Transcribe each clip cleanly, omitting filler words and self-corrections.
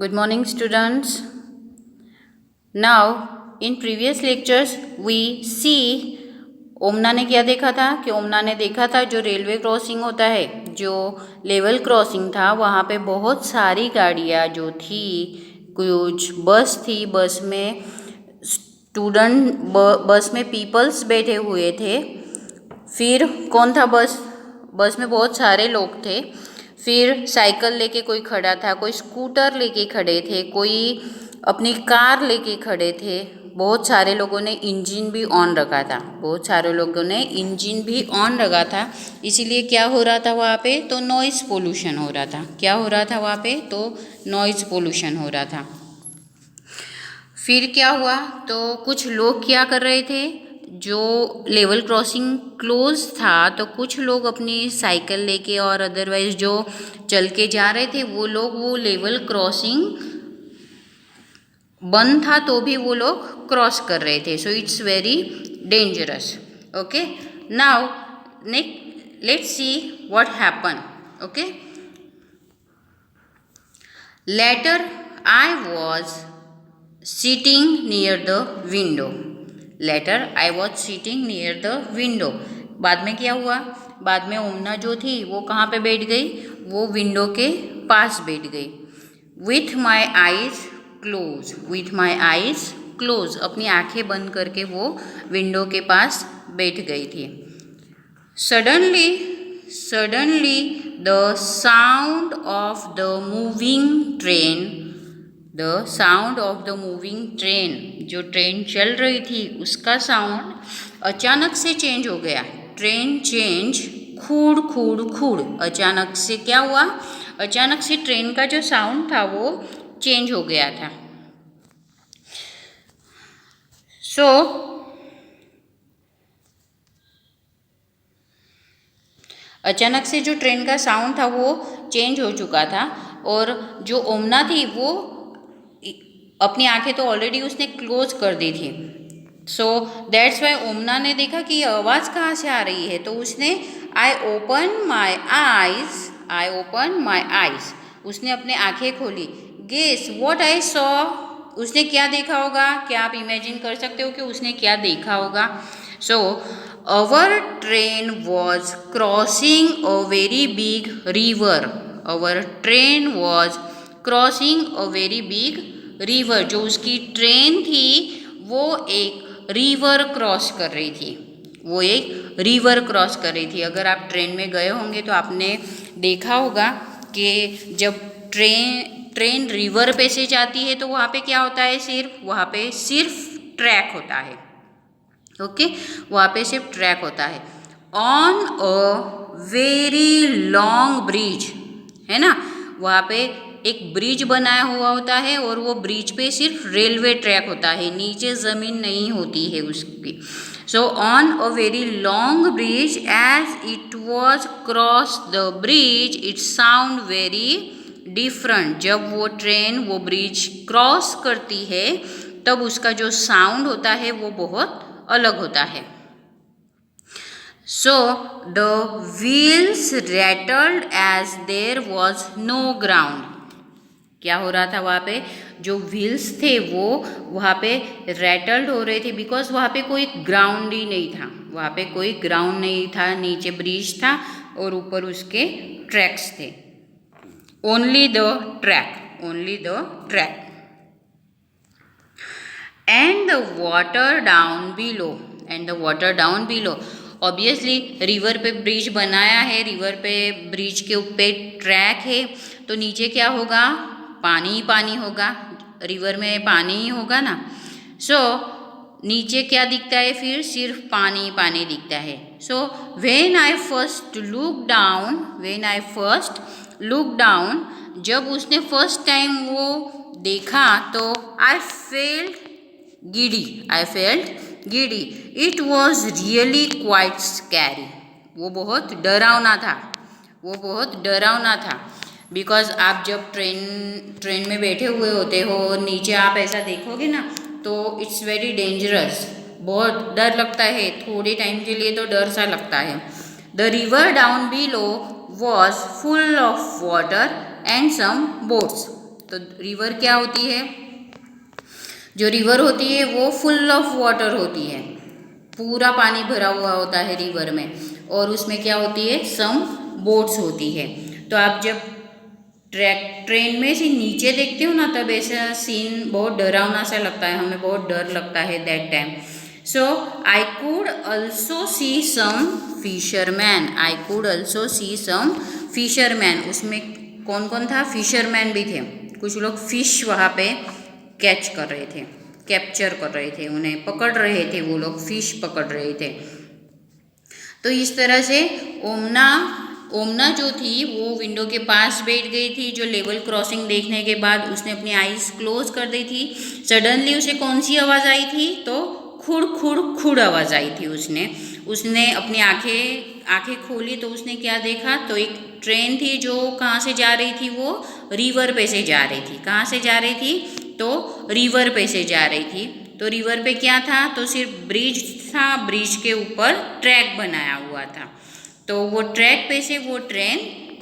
Good morning, students. Now, in previous lectures, we see ओमना ने क्या देखा था कि ओमना ने देखा था जो रेलवे क्रॉसिंग होता है, जो लेवल क्रॉसिंग था, वहाँ पे बहुत सारी गाड़ियाँ जो थी, कुछ बस थी, बस में स्टूडेंट, बस में पीपल्स बैठे हुए थे। फिर कौन था बस में बहुत सारे लोग थे। फिर साइकिल लेके कोई खड़ा था, कोई स्कूटर लेके खड़े थे, कोई अपनी कार लेके खड़े थे। बहुत सारे लोगों ने इंजन भी ऑन रखा था, इसीलिए क्या हो रहा था वहाँ पे, तो नॉइज़ पोल्यूशन हो रहा था। क्या हो रहा था वहाँ पे, तो नॉइज़ पोल्यूशन हो रहा था। फिर क्या हुआ, तो कुछ लोग क्या कर रहे थे, जो लेवल क्रॉसिंग क्लोज था, तो कुछ लोग अपनी साइकिल लेके और अदरवाइज जो चल के जा रहे थे, वो लोग वो लेवल क्रॉसिंग बंद था तो भी वो लोग क्रॉस कर रहे थे। So it's very dangerous. Okay, now let's see what happen. Okay, later I was sitting near the window. Later I was sitting near the window. बाद में क्या हुआ, बाद में ओमना जो थी वो कहाँ पे बैठ गई, वो विंडो के पास बैठ गई। With my eyes closed, अपनी आंखें बंद करके वो विंडो के पास बैठ गई थी। Suddenly the sound of the moving train, जो ट्रेन चल रही थी उसका साउंड अचानक से चेंज हो गया। ट्रेन चेंज, खूड़ खूड़ खूड़, अचानक से क्या हुआ, अचानक से ट्रेन का जो साउंड था वो चेंज हो गया था। अचानक से जो ट्रेन का साउंड था वो चेंज हो चुका था, और जो ओमना थी वो अपनी आंखें तो ऑलरेडी उसने क्लोज कर दी थी। सो दैट्स वाई ओमना ने देखा कि ये आवाज़ कहाँ से आ रही है, तो उसने आई ओपन माई आईज, उसने अपने आंखें खोली। गेस व्हाट आई सॉ, उसने क्या देखा होगा, क्या आप इमेजिन कर सकते हो कि उसने क्या देखा होगा। So our train was crossing a very big river. River, जो उसकी ट्रेन थी वो एक रिवर क्रॉस कर रही थी। अगर आप ट्रेन में गए होंगे तो आपने देखा होगा कि जब ट्रेन रिवर पे से जाती है तो वहाँ पे क्या होता है, सिर्फ ट्रैक होता है। ओके, वहाँ पे सिर्फ ट्रैक होता है। On a very long bridge, है ना, वहाँ पे एक ब्रिज बनाया हुआ होता है और वो ब्रिज पे सिर्फ रेलवे ट्रैक होता है, नीचे ज़मीन नहीं होती है उसकी। So on a very long bridge, as it was cross the bridge, it sound very different. जब वो ट्रेन वो ब्रिज क्रॉस करती है तब उसका जो साउंड होता है वो बहुत अलग होता है। So the wheels rattled as there was no ground. क्या हो रहा था वहाँ पे, जो व्हील्स थे वो वहाँ पे रैटल्ड हो रहे थे, बिकॉज वहाँ पे कोई ग्राउंड ही नहीं था। नीचे ब्रिज था और ऊपर उसके ट्रैक्स थे। Only the track and the water down below. Obviously river पे ब्रिज बनाया है, रिवर पे ब्रिज के ऊपर ट्रैक है, तो नीचे क्या होगा, पानी होगा, रिवर में पानी ही होगा ना। सो नीचे क्या दिखता है, फिर सिर्फ पानी दिखता है। So when I first look down, जब उसने फर्स्ट टाइम वो देखा तो I felt giddy. It was really quite scary, वो बहुत डरावना था। बिकॉज आप जब ट्रेन में बैठे हुए होते हो, नीचे आप ऐसा देखोगे ना तो इट्स वेरी डेंजरस, बहुत डर लगता है, थोड़े टाइम के लिए तो डर सा लगता है। The river down below was full of water and some boats. तो रिवर क्या होती है? जो रिवर होती है वो फुल ऑफ वाटर होती है, पूरा पानी भरा हुआ होता है रिवर में, और उसमें क्या होती है? सम बोट्स होती है। तो आप जब ट्रेन में से नीचे देखते हो ना, तब ऐसा सीन बहुत डरावना सा लगता है, हमें बहुत डर लगता है that time. So I could also see some fisherman, I could also see some fisherman. उसमें कौन कौन था? फिशरमैन भी थे। कुछ लोग फिश वहाँ पे कैच कर रहे थे, कैप्चर कर रहे थे, उन्हें पकड़ रहे थे, वो लोग फिश पकड़ रहे थे। तो इस तरह से ओमना जो थी वो विंडो के पास बैठ गई थी। जो लेवल क्रॉसिंग देखने के बाद उसने अपनी आईज क्लोज कर दी थी। सडनली उसे कौन सी आवाज़ आई थी? तो खुड़ खुड़ खुड़ आवाज़ आई थी। उसने अपनी आंखें खोली तो उसने क्या देखा? तो एक ट्रेन थी जो कहाँ से जा रही थी? वो रिवर पे से जा रही थी। कहाँ से जा रही थी? तो रिवर पे से जा रही थी। तो रिवर पे क्या था? तो सिर्फ ब्रिज था, ब्रिज के ऊपर ट्रैक बनाया हुआ था। तो वो ट्रैक पे से वो ट्रेन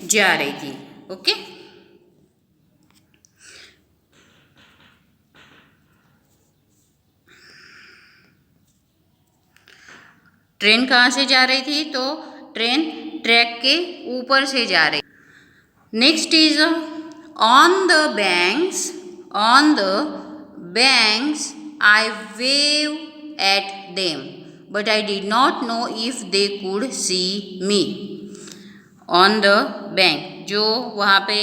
जा रही थी। ओके, ट्रेन कहाँ से जा रही थी? तो ट्रेन ट्रैक के ऊपर से जा रही। Next is on the banks I wave at them but I did not know if they could see me. On the bank, जो वहाँ पे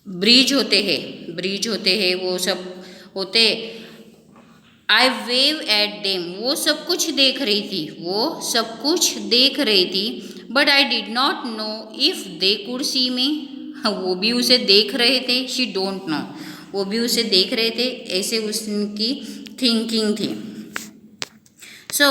ब्रिज होते हैं वो सब होते। आई वेव एट देम, वो सब कुछ देख रही थी, but I did not know if they could see me. वो भी उसे देख रहे थे, शी डोंट नो, वो भी उसे देख रहे थे, ऐसे उसकी थिंकिंग थी। सो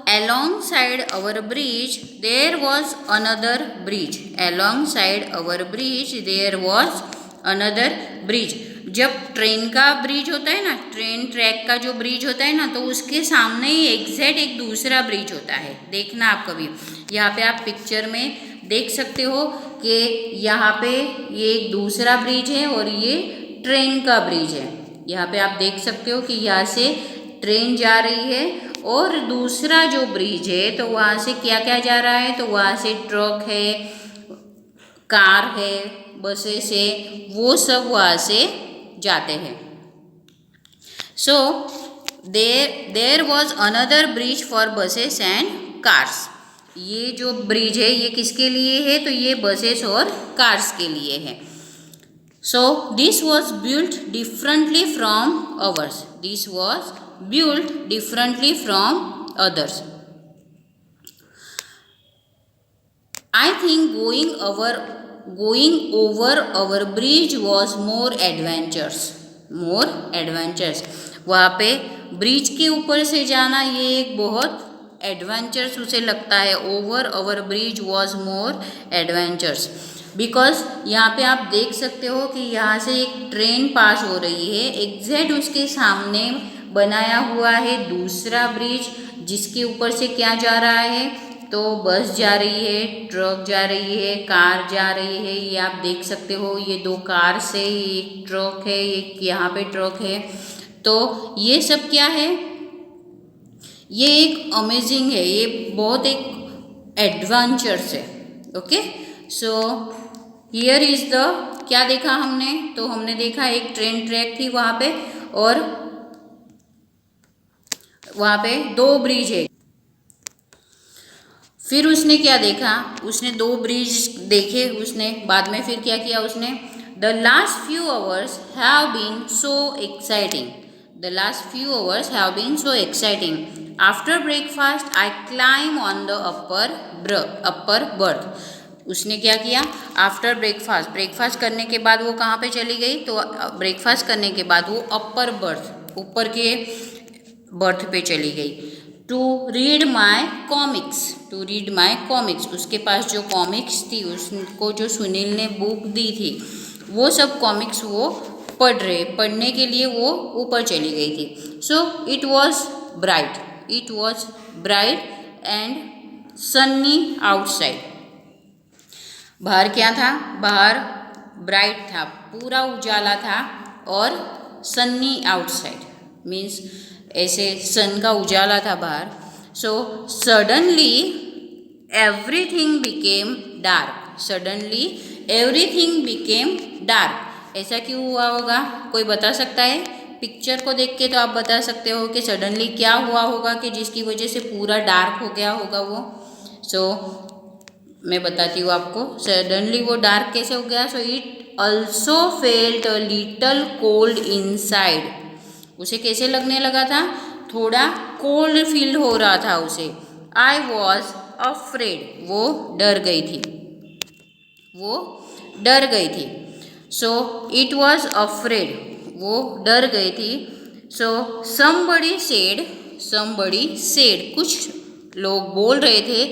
alongside our bridge there was another bridge, alongside our bridge there was another bridge। जब ट्रेन का ब्रिज होता है ना, ट्रेन ट्रैक का जो ब्रिज होता है ना, तो उसके सामने ही एग्जैक्ट एक दूसरा ब्रिज होता है। देखना आप कभी, यहाँ पे आप पिक्चर में देख सकते हो कि यहाँ पे ये एक दूसरा ब्रिज है और ये ट्रेन का ब्रिज है। यहाँ पे आप देख सकते हो कि यहाँ से ट्रेन जा रही है और दूसरा जो ब्रिज है तो वहाँ से क्या क्या जा रहा है? तो वहाँ से ट्रक है, कार है, बसेस है, वो सब वहाँ से जाते हैं। So there was another bridge for buses and cars. ये जो ब्रिज है ये किसके लिए है? तो ये बसेस और कार्स के लिए है। So this was built differently from ours, this was built differently from others. I think going over our bridge was more adventures. वहाँ पे ब्रिज के ऊपर से जाना ये एक बहुत एडवेंचर्स उसे लगता है। Over our bridge was more adventures, because यहाँ पे आप देख सकते हो कि यहाँ से एक ट्रेन पास हो रही है, एग्जैक्ट उसके सामने बनाया हुआ है दूसरा ब्रिज, जिसके ऊपर से क्या जा रहा है? तो बस जा रही है, ट्रक जा रही है, कार जा रही है। ये आप देख सकते हो, ये दो कार से, एक ट्रक है, एक यहाँ पे ट्रक है। तो ये सब क्या है? ये एक अमेजिंग है, ये बहुत एक एडवेंचर्स है। Okay, so here is the, क्या देखा हमने? तो हमने देखा एक ट्रेन ट्रैक थी वहाँ पे, और वहाँ पे दो ब्रिज है। फिर उसने क्या देखा? उसने दो ब्रिज देखे, उसने बाद में फिर क्या किया? उसने the last few hours have been so exciting, the last few hours have been so exciting. After breakfast I climb on the upper berth. उसने क्या किया? आफ्टर ब्रेकफास्ट करने के बाद वो कहाँ पे चली गई? तो ब्रेकफास्ट करने के बाद वो अपर बर्थ, ऊपर के बर्थ पे चली गई। टू रीड माई कॉमिक्स, उसके पास जो कॉमिक्स थी, उसको जो सुनील ने बुक दी थी, वो सब कॉमिक्स वो पढ़ने के लिए वो ऊपर चली गई थी। So it was bright and Sunny outside. बाहर क्या था? बाहर ब्राइट था, पूरा उजाला था और सन्नी आउटसाइड मीन्स ऐसे सन का उजाला था बाहर। So suddenly everything became dark, suddenly everything became dark. ऐसा क्यों हुआ होगा, कोई बता सकता है? पिक्चर को देख के तो आप बता सकते हो कि सडनली क्या हुआ होगा कि जिसकी वजह से पूरा डार्क हो गया होगा वो। सो मैं बताती हूँ आपको सडनली वो डार्क कैसे हो गया। So it also felt a little cold inside, उसे कैसे लगने लगा था, थोड़ा कोल्ड फील हो रहा था उसे। आई वॉज अफ्रेड, वो डर गई थी, वो डर गई थी। सो इट वॉज अफ्रेड, वो डर गई थी। सो समबडी सेड, कुछ लोग बोल रहे थे,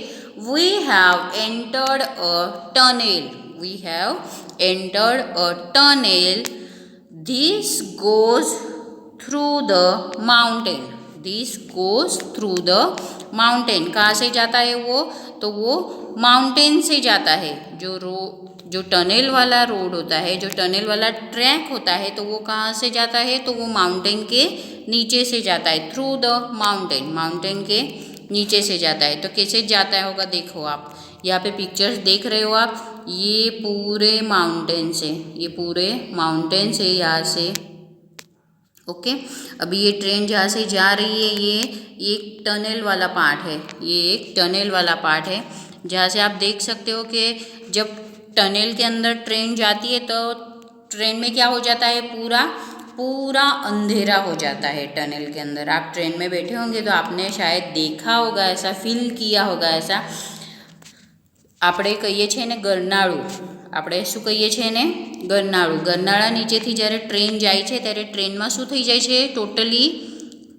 we have entered a tunnel, we have entered a tunnel, this goes through the mountain, this goes through the mountain. कहाँ से जाता है वो, तो वो माउंटेन से जाता है। जो टनल वाला रोड होता है, जो टनल वाला ट्रैक होता है, तो वो कहाँ से जाता है, तो वो माउंटेन के नीचे से जाता है, थ्रू द माउंटेन, माउंटेन के नीचे से जाता है। तो कैसे जाता होगा, देखो आप यहाँ पे पिक्चर्स देख रहे हो आप, ये पूरे माउंटेन से, ये पूरे माउंटेन से यहाँ से, ओके। अभी ये ट्रेन जहाँ से जा रही है ये एक टनल वाला पार्ट है, ये एक टनल वाला पार्ट है जहाँ से आप देख सकते हो कि जब टनल के अंदर ट्रेन जाती है तो ट्रेन में क्या हो जाता है, पूरा अंधेरा हो जाता है टनल के अंदर। आप ट्रेन में बैठे होंगे तो आपने शायद देखा होगा, ऐसा फील किया होगा ऐसा। આપણે કહીએ છીએ ને ગરનાળું, આપણે શું કહીએ છીએ ને ગરનાળું, ગરનાળા નીચેથી જ્યારે ટ્રેન જાય છે ત્યારે ટ્રેનમાં શું થઈ જાય છે, ટોટલી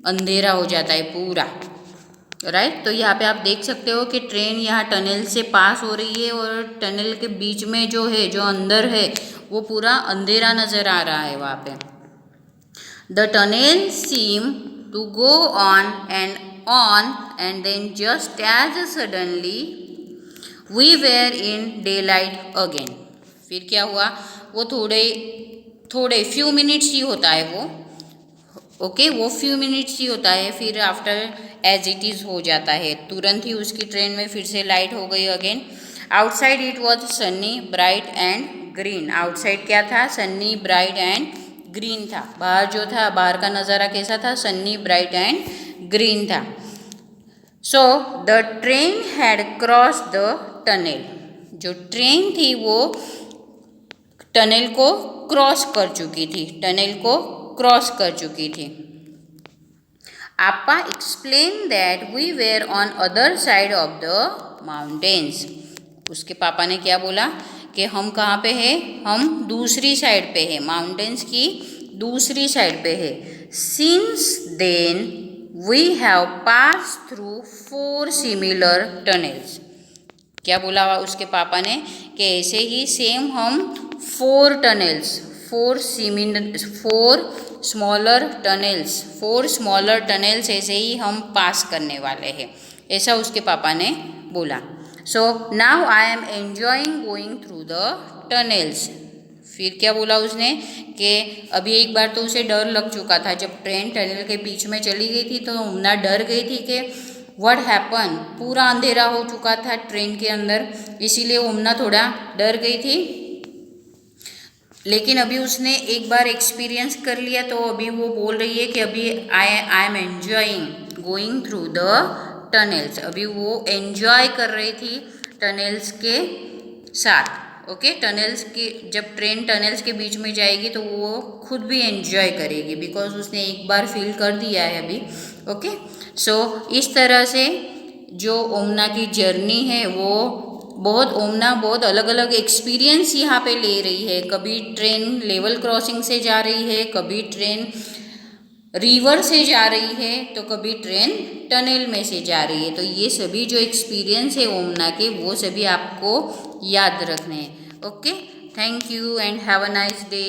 अंधेरा हो जाता है पूरा, राइट। तो यहाँ पे आप देख सकते हो कि ट्रेन यहाँ टनल से पास हो रही है और टनल के बीच में जो है, जो अंदर है, वो पूरा अंधेरा नज़र आ रहा है वहाँ पे। The tunnel seem to go on and then just as suddenly we were in daylight again. फिर क्या हुआ, वो थोड़े फ्यू मिनट्स ही होता है वो, ओके, वो फ्यू मिनट्स ही होता है, फिर आफ्टर एज इट इज़ हो जाता है, तुरंत ही उसकी ट्रेन में फिर से लाइट हो गई again. Outside it was Sunny bright and green, outside क्या था, सन्नी ब्राइट एंड ग्रीन था। बाहर जो था, बाहर का नज़ारा कैसा था, सन्नी ब्राइट एंड ग्रीन था। So the train had cross the tunnel, जो ट्रेन थी वो टनल को क्रॉस कर चुकी थी, टनल को क्रॉस कर चुकी थी। आपा explain that we were on other side of the mountains, उसके पापा ने क्या बोला कि हम कहाँ पे हैं, हम दूसरी साइड पे हैं, माउंटेन्स की दूसरी साइड पे है। Since then we have pass through 4 similar tunnels, क्या बोला उसके पापा ने कि ऐसे ही सेम हम 4 टनल्स, 4 स्मॉलर टनल्स ऐसे ही हम पास करने वाले हैं, ऐसा उसके पापा ने बोला। So now I am enjoying going through the tunnels. फिर क्या बोला उसने कि अभी एक बार तो उसे डर लग चुका था, जब ट्रेन टनल के बीच में चली गई थी तो उम्ना डर गई थी कि व्हाट हैपन, पूरा अंधेरा हो चुका था ट्रेन के अंदर, इसीलिए उम्ना थोड़ा डर गई थी। लेकिन अभी उसने एक बार एक्सपीरियंस कर लिया तो अभी वो बोल रही है कि अभी I am enjoying going through the tunnels, अभी वो एन्जॉय कर रही थी टनल्स के साथ, ओके। टनल्स के जब ट्रेन टनल्स के बीच में जाएगी तो वो खुद भी एन्जॉय करेगी, बिकॉज उसने एक बार फील कर दिया है अभी, ओके। सो इस तरह से जो ओमना की जर्नी है वो ओमना बहुत अलग अलग एक्सपीरियंस यहाँ पे ले रही है। कभी ट्रेन लेवल क्रॉसिंग से जा रही है, कभी ट्रेन रिवर से जा रही है, तो कभी ट्रेन टनल में से जा रही है। तो ये सभी जो एक्सपीरियंस है ओमना के, वो सभी आपको याद रखने हैं, okay. Thank you and have a nice day.